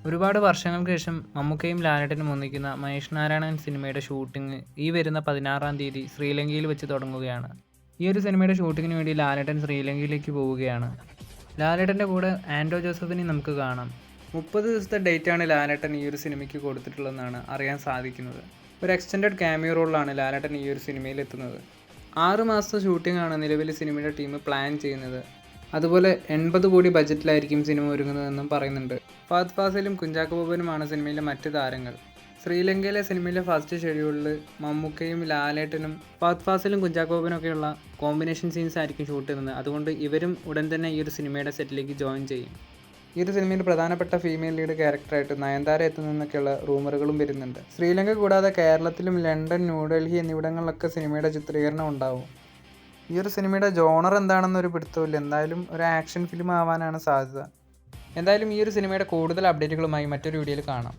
ഒരുപാട് വർഷങ്ങൾക്ക് ശേഷം മമ്മൂക്കയും ലാലേട്ടനും ഒന്നിക്കുന്ന മഹേഷ് നാരായണൻ സിനിമയുടെ ഷൂട്ടിംഗ് ഈ വരുന്ന 16-ാം തീയതി ശ്രീലങ്കയിൽ വെച്ച് തുടങ്ങുകയാണ്. ഈ ഒരു സിനിമയുടെ ഷൂട്ടിങ്ങിന് വേണ്ടി ലാലേട്ടൻ ശ്രീലങ്കയിലേക്ക് പോവുകയാണ്. ലാലേട്ടൻ്റെ കൂടെ ആൻഡോ ജോസഫിനെ നമുക്ക് കാണാം. 30 ദിവസത്തെ ഡേറ്റാണ് ലാലേട്ടൻ ഈ ഒരു സിനിമയ്ക്ക് കൊടുത്തിട്ടുള്ളതെന്നാണ് അറിയാൻ സാധിക്കുന്നത്. ഒരു എക്സ്റ്റൻഡഡ് ക്യാമിയോ റോളിലാണ് ലാലേട്ടൻ ഈ ഒരു സിനിമയിൽ എത്തുന്നത്. 6 മാസത്തെ ഷൂട്ടിംഗാണ് നിലവിൽ സിനിമയുടെ ടീം പ്ലാൻ ചെയ്യുന്നത്. അതുപോലെ 80 കോടി ബജറ്റിലായിരിക്കും സിനിമ ഒരുങ്ങുന്നതെന്നും പറയുന്നുണ്ട്. ഫഹദ് ഫാസിലും കുഞ്ചാക്കോ ബോബനുമാണ് സിനിമയിലെ മറ്റ് താരങ്ങൾ. ശ്രീലങ്കയിലെ സിനിമയിലെ ഫസ്റ്റ് ഷെഡ്യൂളിൽ മമ്മൂക്കയും ലാലേട്ടനും ഫഹദ് ഫാസിലും കുഞ്ചാക്കോ ബോബനൊക്കെയുള്ള കോമ്പിനേഷൻ സീൻസ് ആയിരിക്കും ഷൂട്ട് ചെയ്യുന്നത്. അതുകൊണ്ട് ഇവരും ഉടൻ തന്നെ ഈ ഒരു സിനിമയുടെ സെറ്റിലേക്ക് ജോയിൻ ചെയ്യും. ഈ ഒരു സിനിമയിൽ പ്രധാനപ്പെട്ട ഫീമെയിൽ ലീഡ് ക്യാരക്ടറായിട്ട് നയൻതാര എത്തുന്നതെന്നൊക്കെയുള്ള റൂമറുകളും വരുന്നുണ്ട്. ശ്രീലങ്ക കൂടാതെ കേരളത്തിലും ലണ്ടൻ, ന്യൂഡൽഹി എന്നിവിടങ്ങളിലൊക്കെ സിനിമയുടെ ചിത്രീകരണം ഉണ്ടാവും. ഈ ഒരു സിനിമയുടെ ജോണർ എന്താണെന്നൊരു പിടുത്തമില്ല. എന്തായാലും ഒരു ആക്ഷൻ ഫിലിം ആവാനാണ് സാധ്യത. എന്തായാലും ഈ ഒരു സിനിമയുടെ കൂടുതൽ അപ്ഡേറ്റുകളുമായി മറ്റൊരു വീഡിയോയിൽ കാണാം.